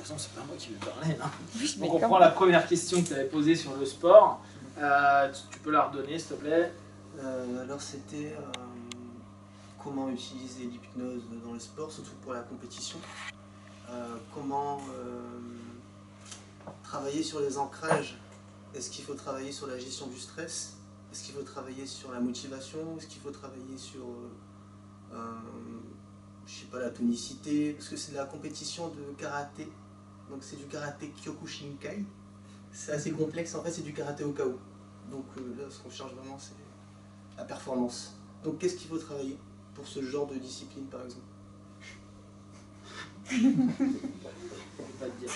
toute façon, c'est pas moi qui vais parler. Hein. Oui, Donc on prend la première question que tu avais posée sur le sport. Tu peux la redonner, s'il te plaît. Alors c'était comment utiliser l'hypnose dans le sport, surtout pour la compétition. Comment travailler sur les ancrages. Est-ce qu'il faut travailler sur la gestion du stress? Est-ce qu'il faut travailler sur la motivation? Est-ce qu'il faut travailler sur je sais pas, la tonicité? Parce que c'est de la compétition de karaté. Donc c'est du karaté Kyokushinkai. C'est assez complexe, en fait c'est du karaté au KO. Donc là ce qu'on cherche vraiment c'est la performance. Donc qu'est-ce qu'il faut travailler pour ce genre de discipline par exemple? Je peux pas te dire.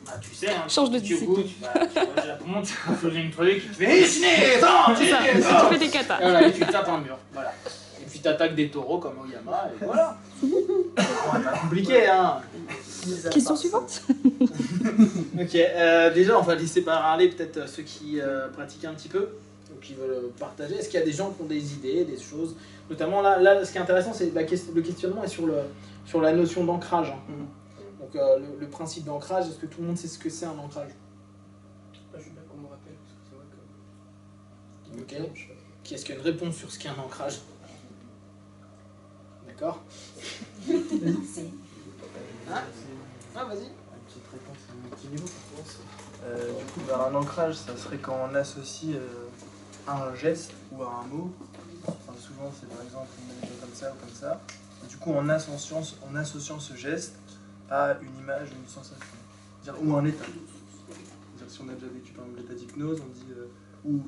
Bah, tu sais, hein, Change de tu discipline. goûtes, bah, tu vois, Japon, tu fais une truc, tu fais ciné, attends, C'est ça, tu fais des katas. et voilà, et tu tapes un mur, voilà. Et puis tu attaques des taureaux comme Oyama, et voilà. Bon, pas compliqué, hein. Question suivante. Ok, déjà on va laisser parler peut-être ceux qui pratiquent un petit peu, ou qui veulent partager. Est-ce qu'il y a des gens qui ont des idées, des choses? Notamment là ce qui est intéressant, c'est le questionnement est sur la notion d'ancrage. Hein. Donc le principe d'ancrage, est-ce que tout le monde sait ce que c'est un ancrage? Je veux bien qu'on me rappelle, parce que c'est vrai que... Ok. Qui est-ce qui a une réponse sur ce qu'est un ancrage? D'accord. Hein? Ah, vas-y. Une petite réponse à mon petit niveau. Du coup, un ancrage, ça serait quand on associe un geste ou à un mot. Enfin, souvent, c'est par exemple une chose comme ça ou comme ça. Et du coup, en associant ce geste à une image ou une sensation. Ou un état. Si on a déjà vécu par exemple l'état d'hypnose, on dit, ou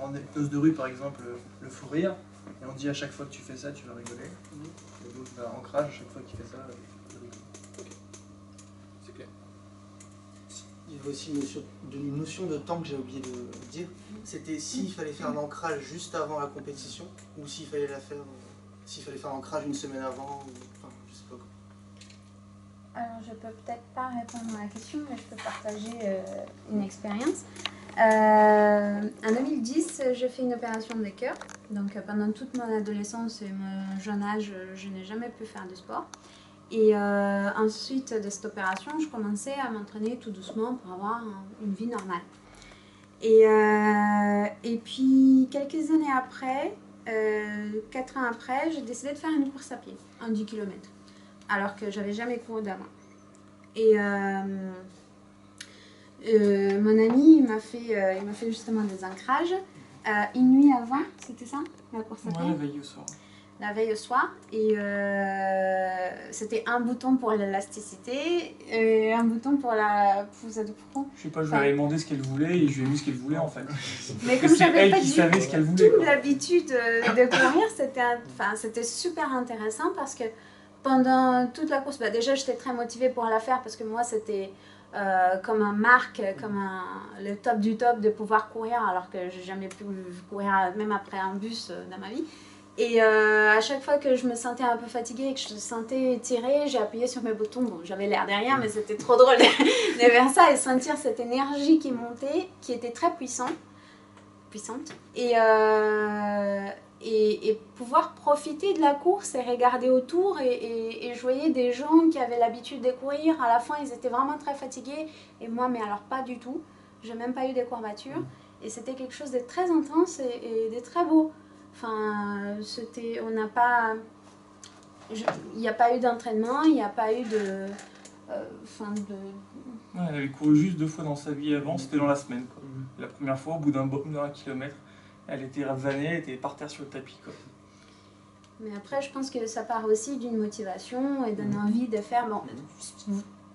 en hypnose de rue par exemple, le fou rire, et on dit à chaque fois que tu fais ça, tu vas rigoler. Et donc, ancrage, à chaque fois que tu fais ça, tu rigoles. C'est clair. Il y avait aussi une notion de temps que j'ai oublié de dire. C'était s'il fallait faire l'ancrage juste avant la compétition, ou s'il fallait faire l'ancrage une semaine avant, ou, enfin, je sais pas quoi. Alors, je peux peut-être pas répondre à la question, mais je peux partager une expérience. En 2010, j'ai fait une opération de cœur. Donc, pendant toute mon adolescence et mon jeune âge, je n'ai jamais pu faire de sport. Et ensuite de cette opération, je commençais à m'entraîner tout doucement pour avoir une vie normale. Et puis, quelques années après, 4 ans après, j'ai décidé de faire une course à pied, en 10 km. Alors que j'avais jamais couru d'avant. Et mon ami, il m'a fait justement des ancrages. Une nuit avant, c'était ça, la course à pied? Ouais, la veille au soir. La veille au soir. Et c'était un bouton pour l'élasticité et un bouton pour la poussée de front. Je sais pas, je lui ai demandé ce qu'elle voulait et je lui ai mis ce qu'elle voulait en fait. Mais Parce que comme c'est j'avais elle pas qui du savait ce qu'elle voulait. tout l'habitude de courir, c'était super intéressant parce que pendant toute la course, déjà j'étais très motivée pour la faire parce que moi c'était comme un marque, le top du top de pouvoir courir alors que j'ai jamais pu courir même après un bus dans ma vie. Et à chaque fois que je me sentais un peu fatiguée et que je me sentais étirée, j'ai appuyé sur mes boutons. Bon, j'avais l'air derrière, mais c'était trop drôle de faire ça et sentir cette énergie qui montait, qui était très puissante. Et pouvoir profiter de la course et regarder autour. Et je voyais des gens qui avaient l'habitude de courir. À la fin, ils étaient vraiment très fatigués. Et moi, mais alors pas du tout. J'ai même pas eu des courbatures. Et c'était quelque chose de très intense et de très beau. Enfin, on n'a pas... Il n'y a pas eu d'entraînement, il n'y a pas eu de... Ouais, elle avait couru juste 2 fois dans sa vie avant, c'était dans la semaine. Quoi. La première fois, au bout d'un kilomètre, elle était ravanée, elle était par terre sur le tapis. Quoi. Mais après, je pense que ça part aussi d'une motivation et d'une envie de faire... Bon,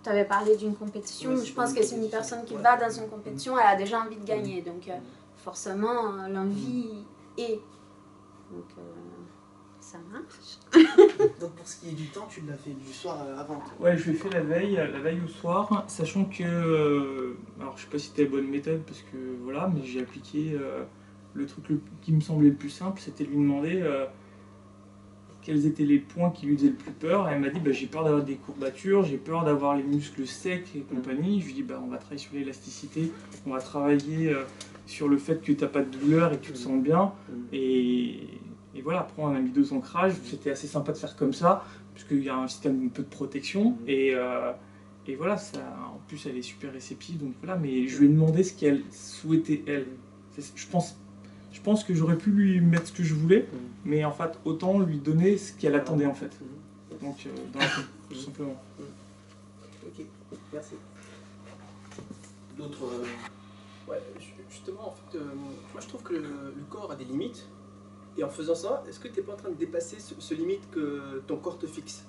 tu avais parlé d'une compétition, je pense que c'est une personne qui va dans une compétition, elle a déjà envie de gagner. Donc forcément, l'envie est... Donc ça marche. Donc pour ce qui est du temps, tu l'as fait du soir avant? Ouais, je l'ai fait la veille au soir, sachant que... alors je sais pas si c'était la bonne méthode, parce que voilà, mais j'ai appliqué le truc qui me semblait le plus simple, c'était de lui demander quels étaient les points qui lui faisaient le plus peur. Et elle m'a dit, j'ai peur d'avoir des courbatures, j'ai peur d'avoir les muscles secs et compagnie. Je lui ai dit, on va travailler sur l'élasticité, on va travailler sur le fait que tu n'as pas de douleur et que tu te sens bien. Et voilà, après on a mis 2 ancrages, c'était assez sympa de faire comme ça, puisqu'il y a un système un peu de protection, et voilà, ça, en plus elle est super réceptive, donc voilà, mais je lui ai demandé ce qu'elle souhaitait, elle. Je pense que j'aurais pu lui mettre ce que je voulais, mais en fait, autant lui donner ce qu'elle attendait en fait. Donc, dans la vie, tout simplement. Ok, merci. D'autres. Ouais, justement, en fait, moi je trouve que le corps a des limites, et en faisant ça, est-ce que tu n'es pas en train de dépasser ce limite que ton corps te fixe?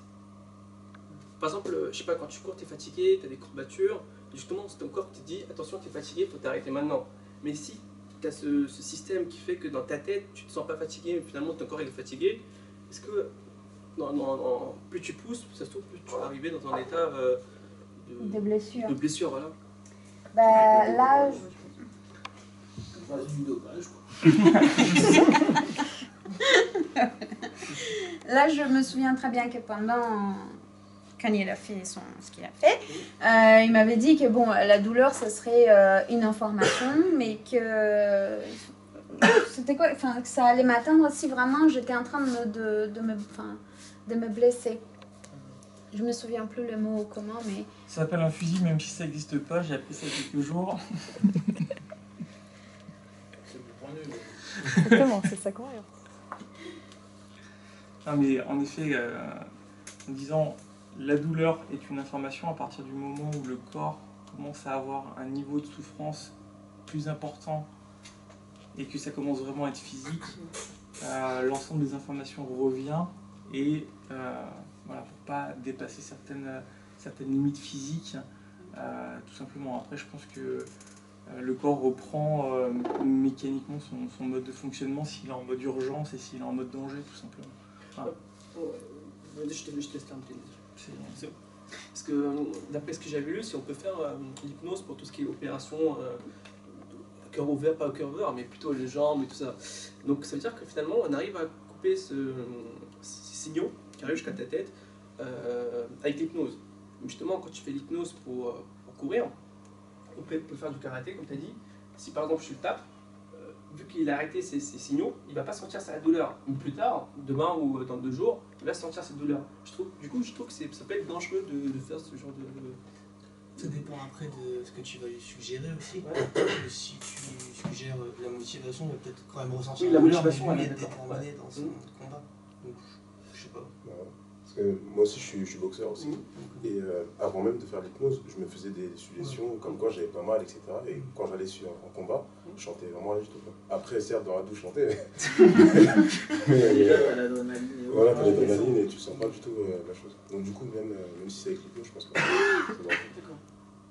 Par exemple, je sais pas, quand tu cours, tu es fatigué, tu as des courbatures, et justement, ton corps te dit attention, tu es fatigué, il faut t'arrêter maintenant. Mais si tu as ce système qui fait que dans ta tête, tu te sens pas fatigué, mais finalement ton corps il est fatigué, est-ce que plus tu pousses, ça se trouve, plus tu vas arriver dans un état De blessure. de blessure, voilà. Bah, là, Du dopage, quoi. là, je me souviens très bien que quand il a fait ce qu'il a fait, il m'avait dit que bon, la douleur, ça serait une information, mais que c'était quoi, enfin, que ça allait m'atteindre si vraiment j'étais en train de me blesser. Je me souviens plus le mot comment, mais Ça s'appelle un fusil, même si ça n'existe pas, j'ai appris ça il y a quelques jours. C'est le point nul. Exactement, c'est ça qu'on est. Non, mais en effet, en disant la douleur est une information, à partir du moment où le corps commence à avoir un niveau de souffrance plus important et que ça commence vraiment à être physique, l'ensemble des informations revient et voilà, pour pas dépasser certaines limites physiques, tout simplement. Après, je pense que le corps reprend mécaniquement son mode de fonctionnement s'il est en mode urgence et s'il est en mode danger, tout simplement. Enfin, Je te laisse terminer. c'est- Parce que d'après ce que j'avais lu, si on peut faire l'hypnose pour tout ce qui est opération cœur ouvert, pas au cœur ouvert, mais plutôt les jambes et tout ça. Donc ça veut dire que finalement on arrive à couper ces signaux qui arrivent jusqu'à ta tête avec l'hypnose. Justement, quand tu fais l'hypnose pour courir, on peut faire du karaté, comme tu as dit. Si par exemple je le tape, vu qu'il a arrêté ces signaux, il va pas sentir sa douleur. Mais plus tard, demain ou dans 2 jours, il va sentir cette douleur. Je trouve que ça peut être dangereux de faire ce genre de... Ça dépend après de ce que tu vas lui suggérer aussi. Ouais. Si tu suggères la motivation, il va peut-être quand même ressentir Oui, la douleur, motivation, mais lui elle est être d'accord, déterminé ouais. dans son combat. Donc, je sais pas. Ouais. Parce que moi aussi je suis boxeur aussi. Et avant même de faire l'hypnose, je me faisais des suggestions comme quand j'avais pas mal, etc. Et quand j'allais en combat, je chantais vraiment rien du tout. Après, certes, dans la douche, je chantais. Déjà, t'as l'adrénaline. Voilà, t'as l'adrénaline et tu sens pas du tout la chose. Donc du coup, même si c'est avec l'hypnose, je pense pas. D'accord.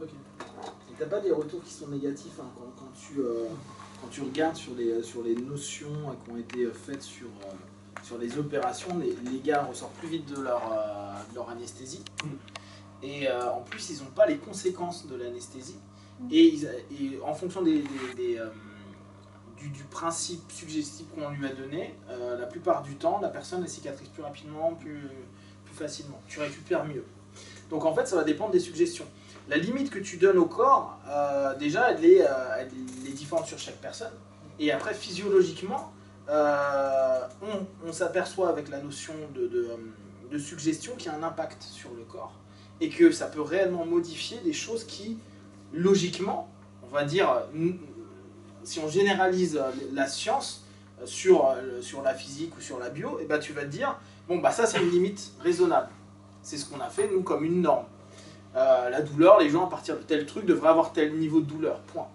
Ok. Et t'as pas des retours qui sont négatifs hein, quand tu regardes sur les notions qui ont été faites sur les opérations, les gars ressortent plus vite de leur anesthésie. Et en plus, ils n'ont pas les conséquences de l'anesthésie. Et en fonction du principe suggestif qu'on lui a donné, la plupart du temps, la personne elle cicatrise plus rapidement, plus facilement. Tu récupères mieux. Donc en fait, ça va dépendre des suggestions. La limite que tu donnes au corps, déjà, elle est différente sur chaque personne. Et après, physiologiquement, on s'aperçoit avec la notion de suggestion qu'il y a un impact sur le corps. Et que ça peut réellement modifier des choses qui, logiquement, on va dire, si on généralise la science sur la physique ou sur la bio, et ben tu vas te dire, bon bah ça c'est une limite raisonnable. C'est ce qu'on a fait nous comme une norme. La douleur, les gens à partir de tel truc devraient avoir tel niveau de douleur, point.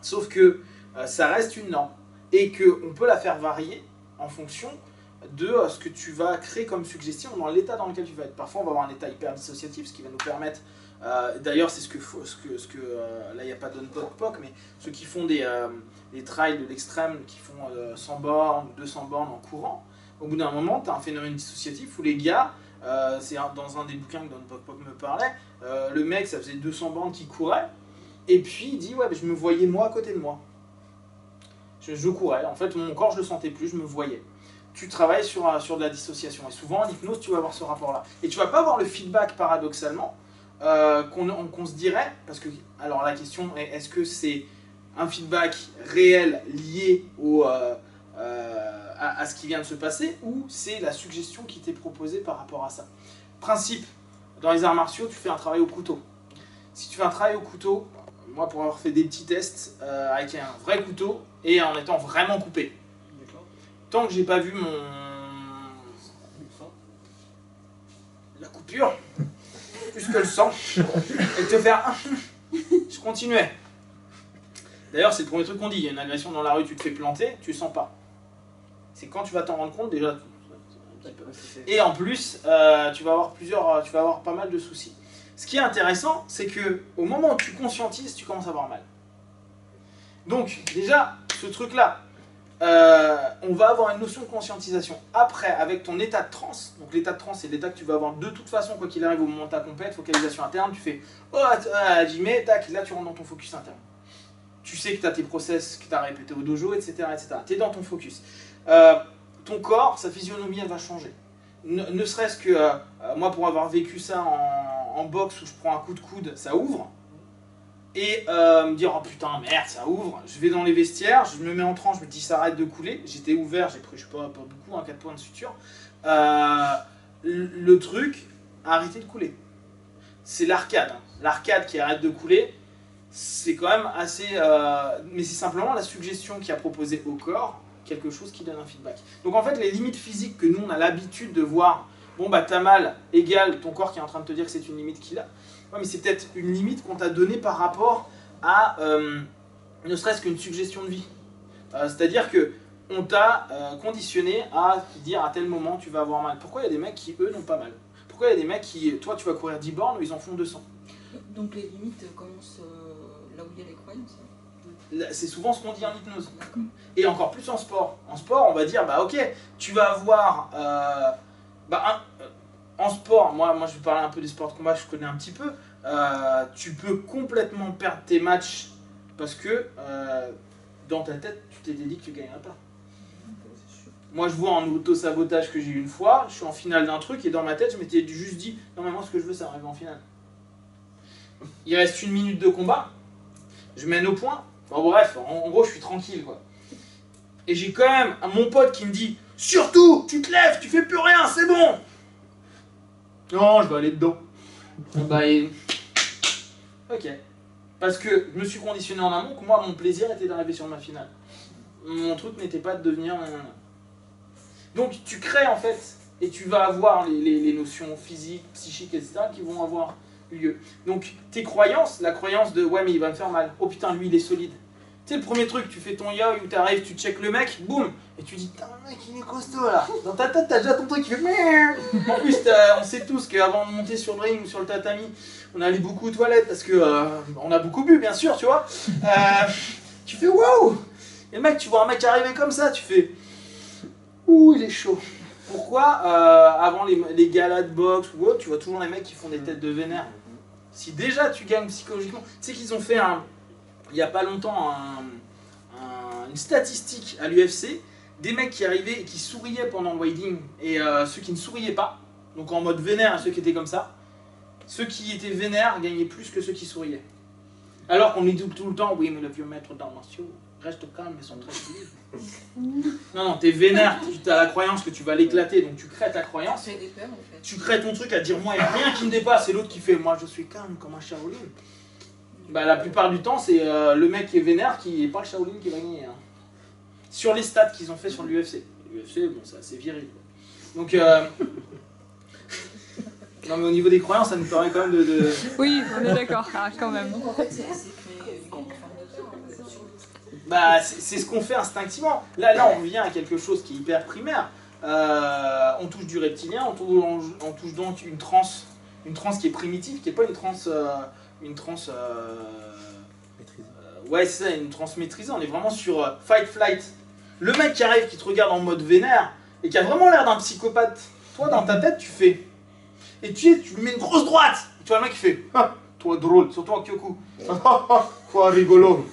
Sauf que ça reste une norme et qu'on peut la faire varier en fonction de ce que tu vas créer comme suggestion dans l'état dans lequel tu vas être. Parfois on va avoir un état hyper dissociatif, ce qui va nous permettre, d'ailleurs c'est là il n'y a pas d'unpoc, mais ceux qui font des trails de l'extrême, qui font 100 bornes ou 200 bornes en courant, au bout d'un moment tu as un phénomène dissociatif où les gars, c'est dans un des bouquins que Don Pok me parlait, le mec ça faisait 200 bornes qu'il courait, et puis il dit ouais mais je me voyais moi à côté de moi. Je courais, en fait mon corps je le sentais plus, je me voyais. Tu travailles sur de la dissociation, et souvent en hypnose tu vas avoir ce rapport là. Et tu vas pas avoir le feedback paradoxalement qu'on se dirait, parce que alors la question est est-ce que c'est un feedback réel lié à ce qui vient de se passer, ou c'est la suggestion qui t'est proposée par rapport à ça. Principe, dans les arts martiaux, tu fais un travail au couteau. Si tu fais un travail au couteau, moi pour avoir fait des petits tests avec un vrai couteau et en étant vraiment coupé, tant que j'ai pas vu la coupure, plus que le sang, et te faire je continuais. D'ailleurs, c'est le premier truc qu'on dit, il y a une agression dans la rue, tu te fais planter, tu le sens pas. C'est quand tu vas t'en rendre compte déjà. Et en plus, tu vas avoir pas mal de soucis. Ce qui est intéressant, c'est que au moment où tu conscientises, tu commences à avoir mal. Donc déjà, ce truc-là, on va avoir une notion de conscientisation. Après, avec ton état de transe, donc l'état de transe, c'est l'état que tu vas avoir de toute façon, quoi qu'il arrive au moment de ta compète, focalisation interne, tu fais oh, j'y mets, tac, là tu rentres dans ton focus interne. Tu sais que tu as tes process que tu as répétés au dojo, etc. etc. Tu es dans ton focus. Ton corps, sa physionomie, elle va changer. Ne serait-ce que, moi pour avoir vécu ça en boxe où je prends un coup de coude, ça ouvre. Et me dire, oh putain, merde, ça ouvre. Je vais dans les vestiaires, je me mets en tranche, je me dis, ça arrête de couler. J'étais ouvert, j'ai pris, je sais pas beaucoup, 4 points de suture. Le truc a arrêté de couler. C'est l'arcade. Hein. L'arcade qui arrête de couler, c'est quand même assez... mais c'est simplement la suggestion qui a proposé au corps quelque chose qui donne un feedback. Donc en fait, les limites physiques que nous, on a l'habitude de voir, bon bah t'as mal, égale ton corps qui est en train de te dire que c'est une limite qu'il a. Ouais, mais c'est peut-être une limite qu'on t'a donnée par rapport à ne serait-ce qu'une suggestion de vie. C'est-à-dire que on t'a conditionné à dire à tel moment tu vas avoir mal. Pourquoi il y a des mecs qui, eux, n'ont pas mal? Pourquoi il y a des mecs qui, toi tu vas courir 10 bornes, eux ils en font 200? Donc les limites commencent là où il y a les croyances. C'est souvent ce qu'on dit en hypnose. Et encore plus en sport. En sport, on va dire, bah ok, tu vas avoir... en sport, moi je vais parler un peu des sports de combat, je connais un petit peu. Tu peux complètement perdre tes matchs parce que dans ta tête, tu t'étais dit que tu gagnerais pas. Moi je vois en auto-sabotage que j'ai eu une fois, je suis en finale d'un truc et dans ma tête, je m'étais juste dit, non mais moi ce que je veux, c'est arriver en finale. Il reste 1 minute de combat, je mène au point. Bon, bref, en gros, je suis tranquille, quoi. Et j'ai quand même mon pote qui me dit « Surtout, tu te lèves, tu fais plus rien, c'est bon !» Non, je vais aller dedans. Ok. Parce que je me suis conditionné en amont que moi, mon plaisir était d'arriver sur ma finale. Mon truc n'était pas de devenir... Donc, tu crées, en fait, et tu vas avoir les notions physiques, psychiques, etc., qui vont avoir lieu. Donc, tes croyances, la croyance de « Ouais, mais il va me faire mal. Oh putain, lui, il est solide. » Tu sais, le premier truc, tu fais ton yaoi où tu arrives, tu check le mec, boum, et tu dis, putain, le mec, il est costaud là. Dans ta tête, t'as déjà ton truc qui fait merde. En plus, on sait tous qu'avant de monter sur le ring ou sur le tatami, on allait beaucoup aux toilettes parce que on a beaucoup bu, bien sûr, tu vois. Tu fais waouh. Et le mec, tu vois un mec arriver comme ça, tu fais, ouh, il est chaud. Pourquoi avant les galas de boxe ou autre, tu vois toujours les mecs qui font des têtes de vénère. Si déjà tu gagnes psychologiquement, tu sais qu'ils ont fait il n'y a pas longtemps une statistique à l'UFC, des mecs qui arrivaient et qui souriaient pendant le weigh-in et ceux qui ne souriaient pas, donc en mode vénère et ceux qui étaient comme ça, ceux qui éta't vénères gagnaient plus que ceux qui souriaient. Alors qu'on dit tout le temps, oui mais le vieux maître d'arts martiaux, reste calme et sont très solides. Non, t'es vénère, tu as la croyance que tu vas l'éclater, donc tu crées ta croyance, tu crées ton truc à dire moi il n'y a rien qui me dépasse, et l'autre qui fait moi je suis calme comme un Shaolin. Bah, la plupart du temps, c'est le mec qui est vénère qui n'est pas le Shaolin qui va gagner. Hein. Sur les stats qu'ils ont fait sur l'UFC. L'UFC, bon, c'est assez viril. Quoi. Donc, non, mais au niveau des croyances, ça nous paraît quand même de... Oui, on est d'accord, quand même. Donc en fait, c'est créé Bah, c'est ce qu'on fait instinctivement. Là, on revient à quelque chose qui est hyper primaire. On touche du reptilien, on touche donc une transe qui est primitive, qui n'est pas une transe... ouais, c'est ça, une transe maîtrisée. On est vraiment sur fight flight. Le mec qui arrive, qui te regarde en mode vénère et qui a vraiment l'air d'un psychopathe, toi dans ta tête tu fais. Et tu lui mets une grosse droite. Et tu vois le mec qui fait ah, toi drôle, surtout en Kyoku. Quoi rigolo.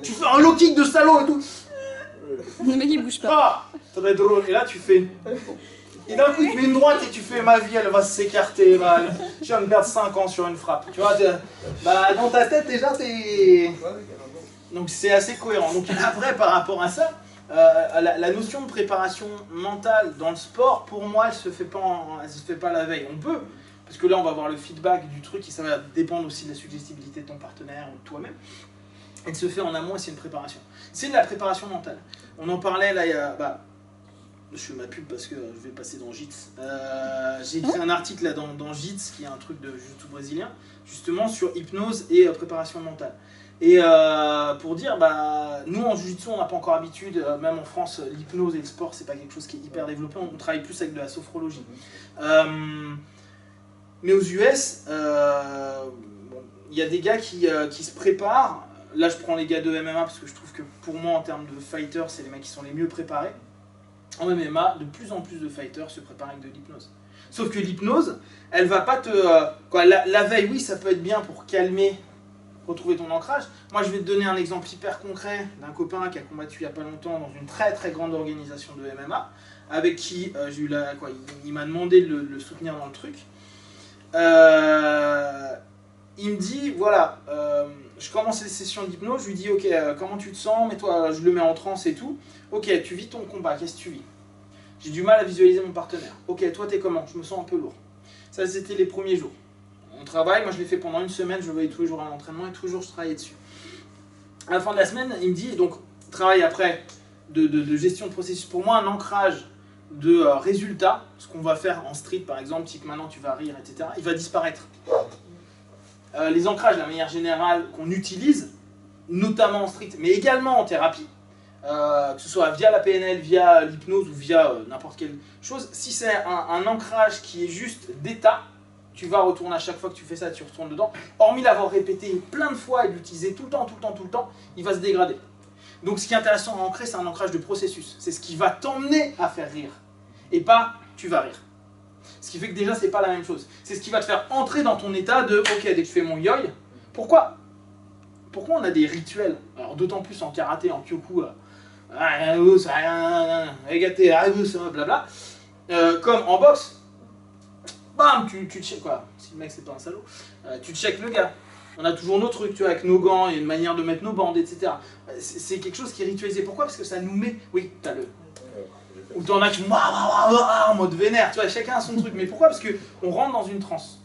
Tu fais un low kick de salaud et tout. Le mec il bouge pas. Ah, très drôle. Et là tu fais. Et d'un coup, tu mets une droite et tu fais ma vie, elle va s'écarter, je viens de perdre 5 ans sur une frappe. Tu vois, bah, dans ta tête, déjà, t'es. Donc, c'est assez cohérent. Donc, après, par rapport à ça, La notion de préparation mentale dans le sport, pour moi, elle se fait pas la veille. On peut, parce que là, on va avoir le feedback du truc, et ça va dépendre aussi de la suggestibilité de ton partenaire ou de toi-même. Elle se fait en amont et c'est une préparation. C'est de la préparation mentale. On en parlait là, il y a... je fais ma pub parce que je vais passer dans JITS. J'ai écrit un article là dans JITS, qui est un truc de jiu-jitsu brésilien, justement sur hypnose et préparation mentale. Et pour dire, nous en jiu-jitsu, on n'a pas encore l'habitude, même en France, l'hypnose et le sport, c'est pas quelque chose qui est hyper développé, on travaille plus avec de la sophrologie. Mais aux US, il y a des gars qui se préparent. Là, je prends les gars de MMA parce que je trouve que pour moi, en termes de fighters, c'est les mecs qui sont les mieux préparés. En MMA, de plus en plus de fighters se préparent avec de l'hypnose. Sauf que l'hypnose, elle va pas te... la veille, oui, ça peut être bien pour calmer, retrouver ton ancrage. Moi, je vais te donner un exemple hyper concret d'un copain qui a combattu il y a pas longtemps dans une très très grande organisation de MMA, avec qui j'ai eu il m'a demandé de le soutenir dans le truc. Il me dit, voilà, je commence les sessions d'hypnose, je lui dis, ok, comment tu te sens, mais toi, je le mets en transe et tout. Ok, tu vis ton combat, qu'est-ce que tu vis? J'ai du mal à visualiser mon partenaire. Ok, toi, t'es comment? Je me sens un peu lourd. Ça, c'était les premiers jours. On travaille, moi je l'ai fait pendant une semaine, je le voyais tous les jours à l'entraînement et tous les jours je travaillais dessus. À la fin de la semaine, il me dit, donc, travail après de gestion de processus. Pour moi, un ancrage de résultats, ce qu'on va faire en street par exemple, si que maintenant tu vas rire, etc., il va disparaître. Les ancrages, de la manière générale, qu'on utilise, notamment en street, mais également en thérapie, que ce soit via la PNL, via l'hypnose ou via n'importe quelle chose, si c'est un ancrage qui est juste d'état, tu vas retourner à chaque fois que tu fais ça, tu retournes dedans, hormis l'avoir répété plein de fois et l'utiliser tout le temps, il va se dégrader. Donc ce qui est intéressant à ancrer, c'est un ancrage de processus. C'est ce qui va t'emmener à faire rire, et pas tu vas rire. Ce qui fait que déjà, c'est pas la même chose. C'est ce qui va te faire entrer dans ton état de ok, dès que je fais mon yoï, pourquoi on a des rituels? Alors d'autant plus en karaté, en kyoku, blabla, comme en boxe, bam, tu check quoi, si le mec c'est pas un salaud, tu check le gars. On a toujours nos trucs, tu vois, avec nos gants, il y a une manière de mettre nos bandes, etc. C'est quelque chose qui est ritualisé. Pourquoi? Parce que ça nous met... Oui, t'as le... Ou t'en as qui en mode vénère, tu vois, chacun a son truc. Mais pourquoi? Parce qu'on rentre dans une transe.